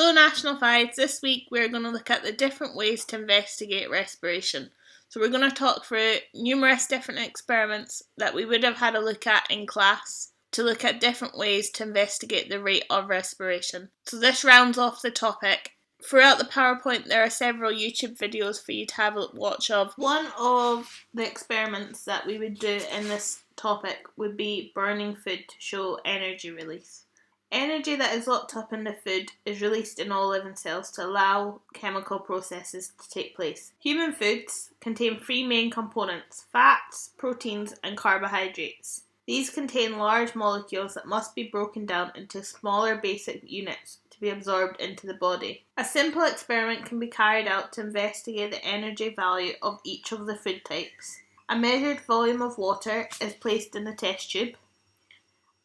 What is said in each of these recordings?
Hello National Fides, this week we're going to look at the different ways to investigate respiration. So we're going to talk through numerous different experiments that we would have had a look at in class to look at different ways to investigate the rate of respiration. So this rounds off the topic. Throughout the PowerPoint there are several YouTube videos for you to have a watch of. One of the experiments that we would do in this topic would be burning food to show energy release. Energy that is locked up in the food is released in all living cells to allow chemical processes to take place. Human foods contain three main components: fats, proteins, and carbohydrates. These contain large molecules that must be broken down into smaller basic units to be absorbed into the body. A simple experiment can be carried out to investigate the energy value of each of the food types. A measured volume of water is placed in the test tube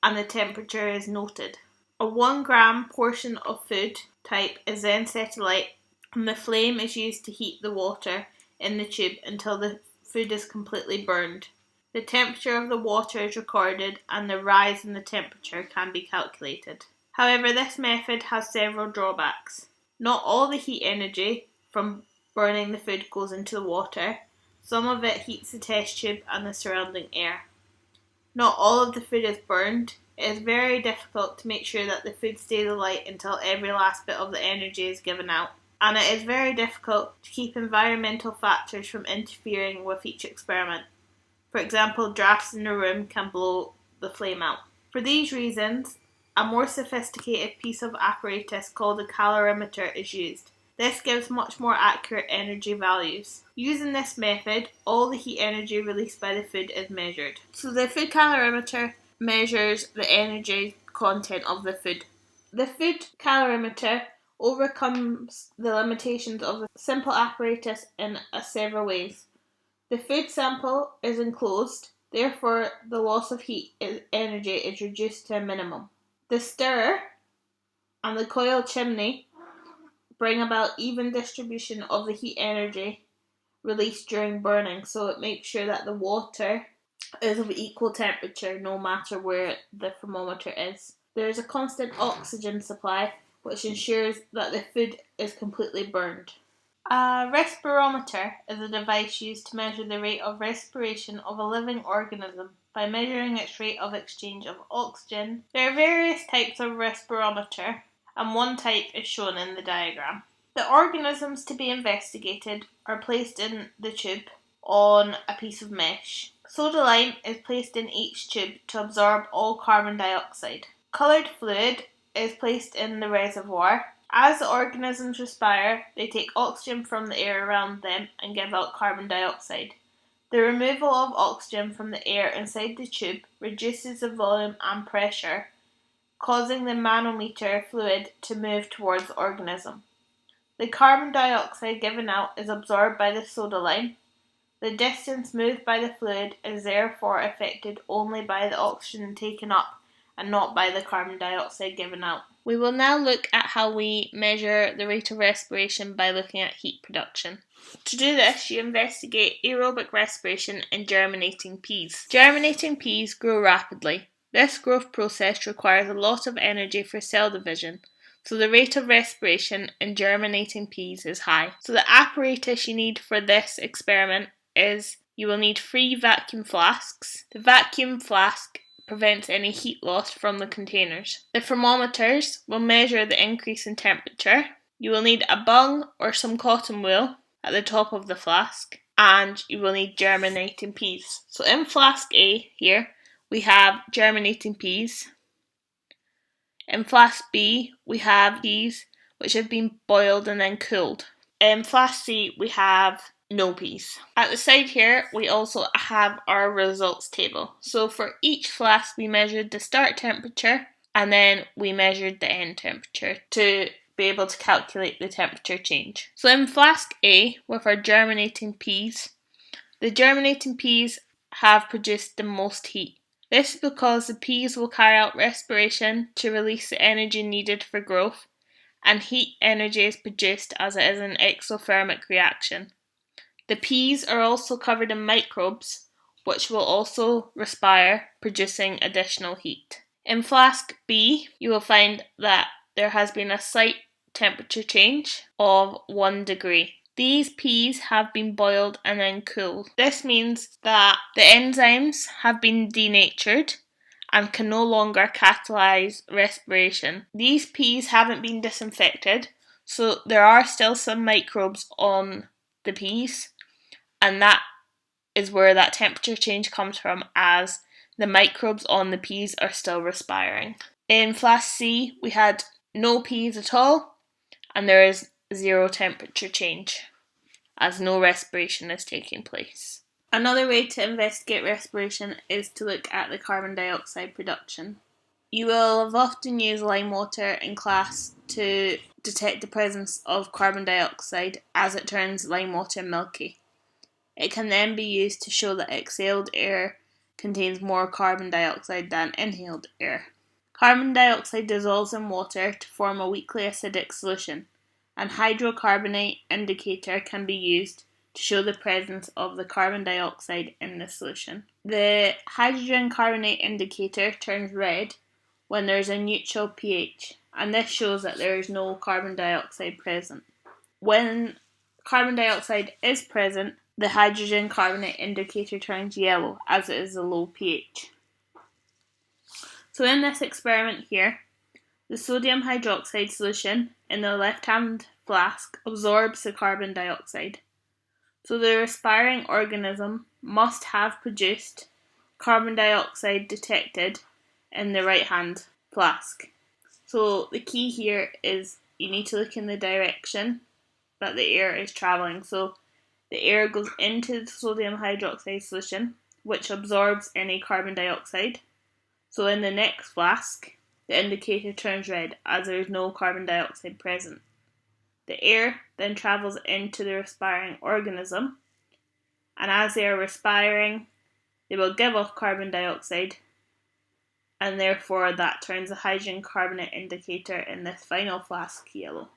and the temperature is noted. A 1 gram portion of food type is then set alight and the flame is used to heat the water in the tube until the food is completely burned. The temperature of the water is recorded and the rise in the temperature can be calculated. However, this method has several drawbacks. Not all the heat energy from burning the food goes into the water. Some of it heats the test tube and the surrounding air. Not all of the food is burned. It is very difficult to make sure that the food stays alight until every last bit of the energy is given out. And it is very difficult to keep environmental factors from interfering with each experiment. For example, drafts in the room can blow the flame out. For these reasons, a more sophisticated piece of apparatus called a calorimeter is used. This gives much more accurate energy values. Using this method, all the heat energy released by the food is measured. So the food calorimeter measures the energy content of the food. The food calorimeter overcomes the limitations of the simple apparatus in several ways. The food sample is enclosed, therefore the loss of heat energy is reduced to a minimum. The stirrer and the coil chimney bring about even distribution of the heat energy released during burning, so it makes sure that the water is of equal temperature no matter where the thermometer is. There is a constant oxygen supply which ensures that the food is completely burned. A respirometer is a device used to measure the rate of respiration of a living organism by measuring its rate of exchange of oxygen. There are various types of respirometer and one type is shown in the diagram. The organisms to be investigated are placed in the tube on a piece of mesh. Soda lime is placed in each tube to absorb all carbon dioxide. Coloured fluid is placed in the reservoir. As the organisms respire, they take oxygen from the air around them and give out carbon dioxide. The removal of oxygen from the air inside the tube reduces the volume and pressure, causing the manometer fluid to move towards the organism. The carbon dioxide given out is absorbed by the soda lime. The distance moved by the fluid is therefore affected only by the oxygen taken up and not by the carbon dioxide given out. We will now look at how we measure the rate of respiration by looking at heat production. To do this, you investigate aerobic respiration in germinating peas. Germinating peas grow rapidly. This growth process requires a lot of energy for cell division, so the rate of respiration in germinating peas is high. So the apparatus you need for this experiment is you will need 3 vacuum flasks. The vacuum flask prevents any heat loss from the containers. The thermometers will measure the increase in temperature. You will need a bung or some cotton wool at the top of the flask, and you will need germinating peas. So in flask A here, we have germinating peas. In flask B, we have peas which have been boiled and then cooled. In flask C, we have no peas. At the side here, we also have our results table. So for each flask, we measured the start temperature and then we measured the end temperature to be able to calculate the temperature change. So in flask A, with our germinating peas, the germinating peas have produced the most heat. This is because the peas will carry out respiration to release the energy needed for growth, and heat energy is produced as it is an exothermic reaction. The peas are also covered in microbes, which will also respire, producing additional heat. In flask B, you will find that there has been a slight temperature change of 1 degree. These peas have been boiled and then cooled. This means that the enzymes have been denatured and can no longer catalyse respiration. These peas haven't been disinfected, so there are still some microbes on the peas, and that is where that temperature change comes from, as the microbes on the peas are still respiring. In flask C, we had no peas at all, and there is 0 temperature change, as no respiration is taking place. Another way to investigate respiration is to look at the carbon dioxide production. You will have often used lime water in class to detect the presence of carbon dioxide, as it turns lime water milky. It can then be used to show that exhaled air contains more carbon dioxide than inhaled air. Carbon dioxide dissolves in water to form a weakly acidic solution. An hydrocarbonate indicator can be used to show the presence of the carbon dioxide in the solution. The hydrogen carbonate indicator turns red when there is a neutral pH, and this shows that there is no carbon dioxide present. When carbon dioxide is present, the hydrogen carbonate indicator turns yellow, as it is a low pH. So in this experiment here, the sodium hydroxide solution in the left-hand flask absorbs the carbon dioxide. So the respiring organism must have produced carbon dioxide detected in the right-hand flask. So the key here is you need to look in the direction that the air is travelling. So the air goes into the sodium hydroxide solution, which absorbs any carbon dioxide. So in the next flask, the indicator turns red, as there is no carbon dioxide present. The air then travels into the respiring organism, and as they are respiring, they will give off carbon dioxide, and therefore that turns the hydrogen carbonate indicator in this final flask yellow.